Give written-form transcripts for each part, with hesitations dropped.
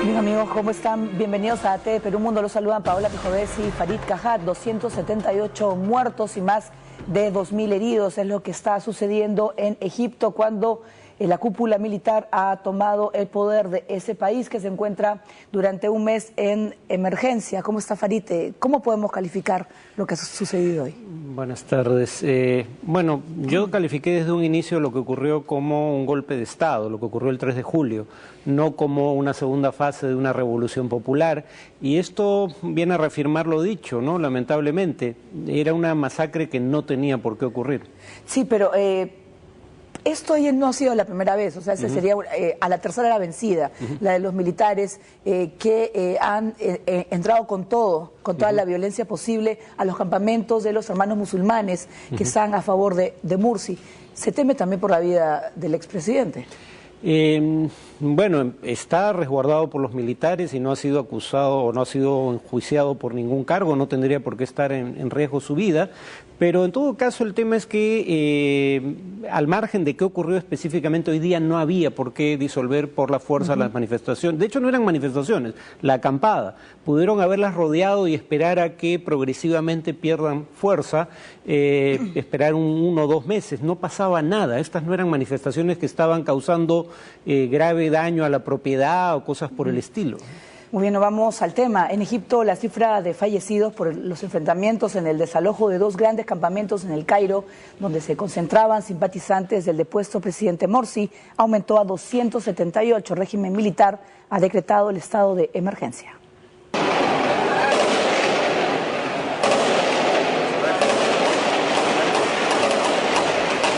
Bien, amigos, ¿cómo están? Bienvenidos a AT Perú Mundo. Los saludan Paola Pijovesi y Farid Cajat. 278 muertos y más de 2000 heridos es lo que está sucediendo en Egipto cuando la cúpula militar ha tomado el poder de ese país que se encuentra durante un mes en emergencia. ¿Cómo está, Farid? ¿Cómo podemos calificar lo que ha sucedido hoy? Buenas tardes. Bueno, yo califiqué desde un inicio lo que ocurrió como un golpe de Estado, lo que ocurrió el 3 de julio, no como una segunda fase de una revolución popular. Y esto viene a reafirmar lo dicho, ¿no? Lamentablemente, era una masacre que no tenía por qué ocurrir. Sí, pero esto ya no ha sido la primera vez, o sea, sería a la tercera la vencida, la de los militares que han entrado con todo, con toda la violencia posible a los campamentos de los hermanos musulmanes que están a favor de Morsi. ¿Se teme también por la vida del expresidente? Bueno, está resguardado por los militares y no ha sido acusado o no ha sido enjuiciado por ningún cargo, no tendría por qué estar en riesgo su vida, pero en todo caso el tema es que al margen de qué ocurrió específicamente hoy día no había por qué disolver por la fuerza las manifestaciones. De hecho no eran manifestaciones, la acampada. Pudieron haberlas rodeado y esperar a que progresivamente pierdan fuerza, esperar 1 o 2 meses, no pasaba nada. Estas no eran manifestaciones que estaban causando grave daño a la propiedad o cosas por el estilo. Muy bien, nos vamos al tema. En Egipto, la cifra de fallecidos por los enfrentamientos en el desalojo de 2 grandes campamentos en el Cairo, donde se concentraban simpatizantes del depuesto presidente Morsi, aumentó a 278. El régimen militar ha decretado el estado de emergencia.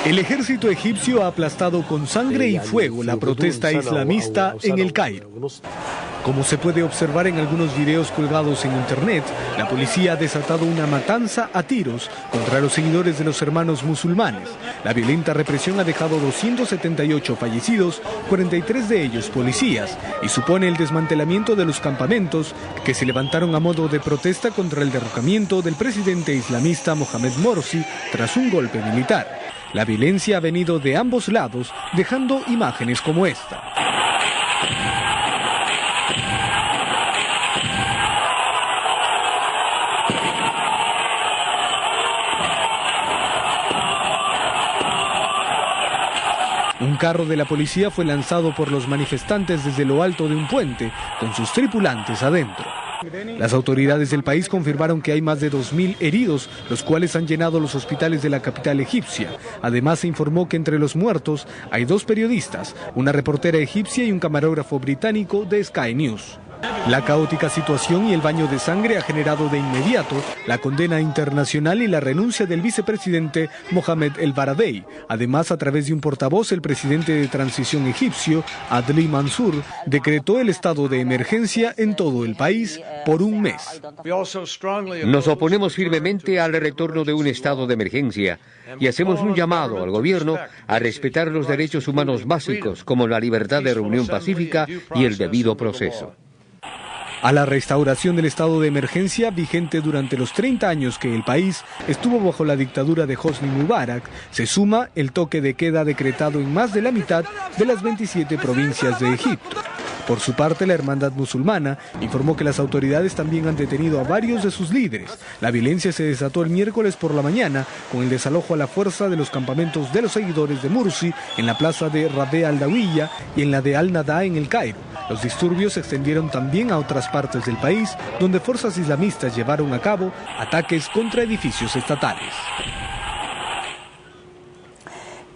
El ejército egipcio ha aplastado con sangre y fuego la protesta islamista en el Cairo. Como se puede observar en algunos videos colgados en internet, la policía ha desatado una matanza a tiros contra los seguidores de los hermanos musulmanes. La violenta represión ha dejado 278 fallecidos, 43 de ellos policías, y supone el desmantelamiento de los campamentos que se levantaron a modo de protesta contra el derrocamiento del presidente islamista Mohamed Morsi tras un golpe militar. La violencia ha venido de ambos lados, dejando imágenes como esta. Un carro de la policía fue lanzado por los manifestantes desde lo alto de un puente, con sus tripulantes adentro. Las autoridades del país confirmaron que hay más de 2000 heridos, los cuales han llenado los hospitales de la capital egipcia. Además, se informó que entre los muertos hay 2 periodistas, una reportera egipcia y un camarógrafo británico de Sky News. La caótica situación y el baño de sangre ha generado de inmediato la condena internacional y la renuncia del vicepresidente Mohamed El Baradei. Además, a través de un portavoz, el presidente de transición egipcio, Adli Mansour, decretó el estado de emergencia en todo el país por un mes. Nos oponemos firmemente al retorno de un estado de emergencia y hacemos un llamado al gobierno a respetar los derechos humanos básicos como la libertad de reunión pacífica y el debido proceso. A la restauración del estado de emergencia vigente durante los 30 años que el país estuvo bajo la dictadura de Hosni Mubarak, se suma el toque de queda decretado en más de la mitad de las 27 provincias de Egipto. Por su parte, la Hermandad Musulmana informó que las autoridades también han detenido a varios de sus líderes. La violencia se desató el miércoles por la mañana con el desalojo a la fuerza de los campamentos de los seguidores de Morsi en la plaza de Rabea al-Dawiya y en la de Al-Nada en el Cairo. Los disturbios se extendieron también a otras partes del país, donde fuerzas islamistas llevaron a cabo ataques contra edificios estatales.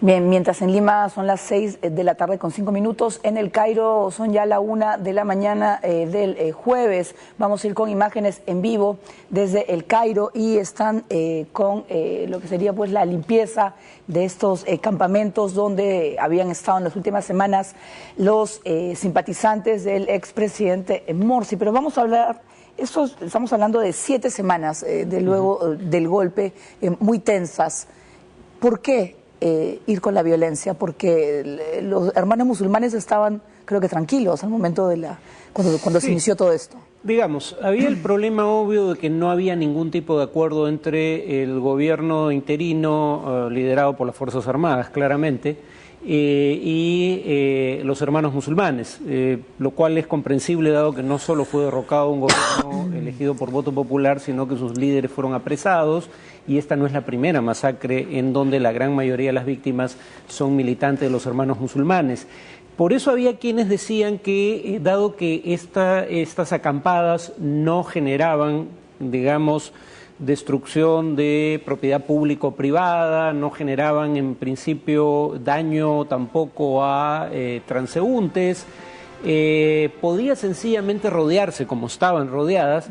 Bien, mientras en Lima son las 6 de la tarde con 5 minutos, en el Cairo son ya la 1 de la mañana del jueves. Vamos a ir con imágenes en vivo desde el Cairo y están con lo que sería pues la limpieza de estos campamentos donde habían estado en las últimas semanas los simpatizantes del expresidente Morsi. Pero vamos a hablar, estamos hablando de 7 semanas de luego del golpe, muy tensas. ¿Por qué ir con la violencia? Porque los hermanos musulmanes estaban, creo que tranquilos al momento de cuando se inició todo esto. Digamos, había el problema obvio de que no había ningún tipo de acuerdo entre el gobierno interino liderado por las Fuerzas Armadas, claramente, y los hermanos musulmanes, lo cual es comprensible dado que no solo fue derrocado un gobierno elegido por voto popular, sino que sus líderes fueron apresados, y esta no es la primera masacre en donde la gran mayoría de las víctimas son militantes de los hermanos musulmanes. Por eso había quienes decían que, dado que estas acampadas no generaban, digamos, destrucción de propiedad público-privada, no generaban en principio daño tampoco a transeúntes, podía sencillamente rodearse como estaban rodeadas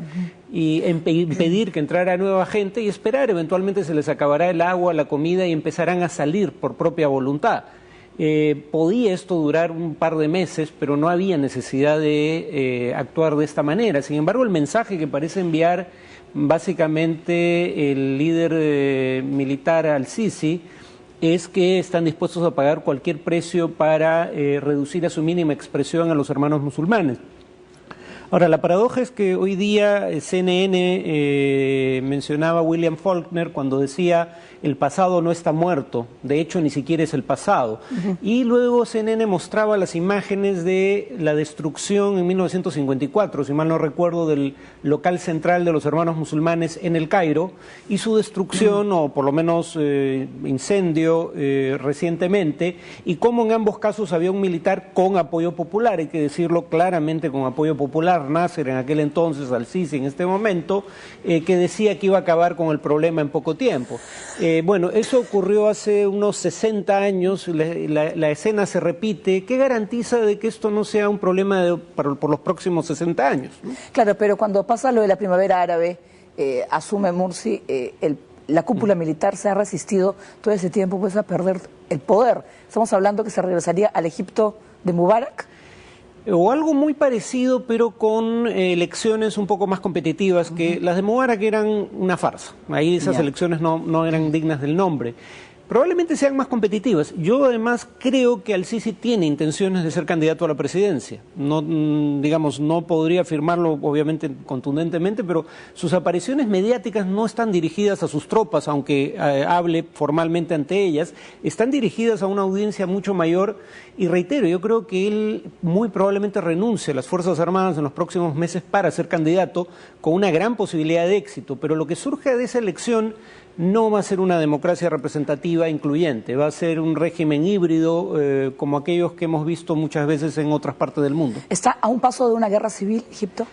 y impedir que entrara nueva gente y esperar, eventualmente se les acabará el agua, la comida y empezarán a salir por propia voluntad. Podía esto durar un par de meses, pero no había necesidad de actuar de esta manera. Sin embargo, el mensaje que parece enviar básicamente el líder militar al-Sisi es que están dispuestos a pagar cualquier precio para reducir a su mínima expresión a los hermanos musulmanes. Ahora, la paradoja es que hoy día CNN mencionaba a William Faulkner cuando decía el pasado no está muerto, de hecho ni siquiera es el pasado. Y luego CNN mostraba las imágenes de la destrucción en 1954, si mal no recuerdo, del local central de los hermanos musulmanes en el Cairo, y su destrucción, o por lo menos incendio recientemente, y cómo en ambos casos había un militar con apoyo popular, hay que decirlo claramente, con apoyo popular, Nasser en aquel entonces, al-Sisi en este momento, que decía que iba a acabar con el problema en poco tiempo. Bueno, eso ocurrió hace unos 60 años, la escena se repite. ¿Qué garantiza de que esto no sea un problema por los próximos 60 años? ¿No? Claro, pero cuando pasa lo de la primavera árabe, asume Morsi, la cúpula militar se ha resistido todo ese tiempo pues, a perder el poder. Estamos hablando que se regresaría al Egipto de Mubarak. O algo muy parecido, pero con elecciones un poco más competitivas, que las de Mubarak eran una farsa. Ahí esas elecciones no eran dignas del nombre. Probablemente sean más competitivas. Yo además creo que al-Sisi tiene intenciones de ser candidato a la presidencia. No, digamos, no podría afirmarlo obviamente contundentemente, pero sus apariciones mediáticas no están dirigidas a sus tropas, aunque hable formalmente ante ellas, están dirigidas a una audiencia mucho mayor. Y reitero, yo creo que él muy probablemente renuncie a las Fuerzas Armadas en los próximos meses para ser candidato, con una gran posibilidad de éxito. Pero lo que surge de esa elección no va a ser una democracia representativa incluyente, va a ser un régimen híbrido como aquellos que hemos visto muchas veces en otras partes del mundo. ¿Está a un paso de una guerra civil, Egipto?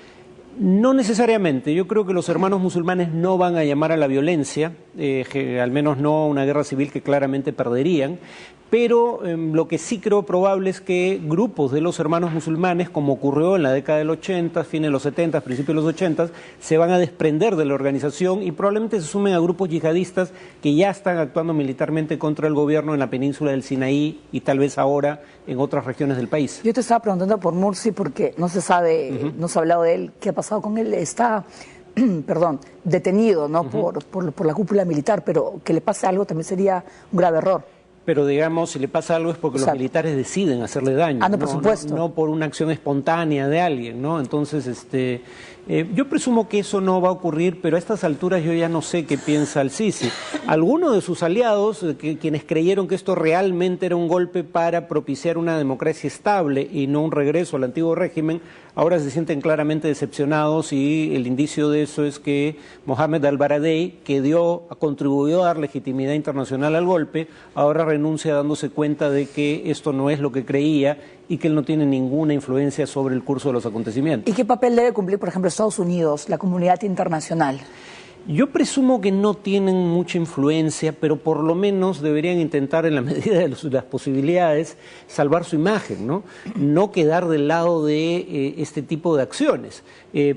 No necesariamente. Yo creo que los hermanos musulmanes no van a llamar a la violencia, al menos no a una guerra civil que claramente perderían, pero lo que sí creo probable es que grupos de los hermanos musulmanes, como ocurrió en la década del 80, fines de los 70, principios de los 80, se van a desprender de la organización y probablemente se sumen a grupos yihadistas que ya están actuando militarmente contra el gobierno en la península del Sinaí y tal vez ahora en otras regiones del país. Yo te estaba preguntando por Morsi porque no se sabe, no se ha hablado de él, qué ha pasado con él, está perdón, detenido, ¿no? por la cúpula militar, pero que le pase algo también sería un grave error. Pero digamos, si le pasa algo es porque los militares deciden hacerle daño, por supuesto. No por una acción espontánea de alguien, ¿no? Entonces, yo presumo que eso no va a ocurrir, pero a estas alturas yo ya no sé qué piensa al-Sisi. Algunos de sus aliados, quienes creyeron que esto realmente era un golpe para propiciar una democracia estable y no un regreso al antiguo régimen, ahora se sienten claramente decepcionados y el indicio de eso es que Mohamed al-Baradei, que contribuyó a dar legitimidad internacional al golpe, ahora renuncia dándose cuenta de que esto no es lo que creía y que él no tiene ninguna influencia sobre el curso de los acontecimientos. ¿Y qué papel debe cumplir, por ejemplo, Estados Unidos, la comunidad internacional? Yo presumo que no tienen mucha influencia, pero por lo menos deberían intentar, en la medida de las posibilidades, salvar su imagen, ¿no? No quedar del lado de este tipo de acciones,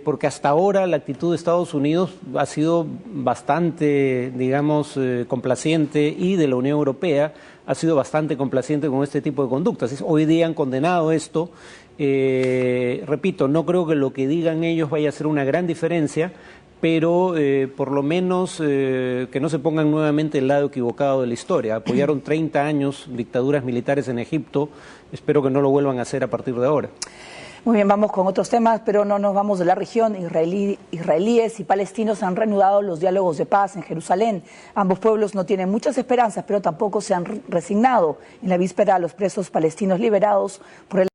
porque hasta ahora la actitud de Estados Unidos ha sido bastante, digamos, complaciente, y de la Unión Europea ha sido bastante complaciente con este tipo de conductas. Hoy día han condenado esto. Repito, no creo que lo que digan ellos vaya a hacer una gran diferencia, pero por lo menos que no se pongan nuevamente del lado equivocado de la historia. Apoyaron 30 años dictaduras militares en Egipto, espero que no lo vuelvan a hacer a partir de ahora. Muy bien, vamos con otros temas, pero no nos vamos de la región. Israelíes y palestinos han reanudado los diálogos de paz en Jerusalén. Ambos pueblos no tienen muchas esperanzas, pero tampoco se han resignado. En la víspera, los presos palestinos liberados por el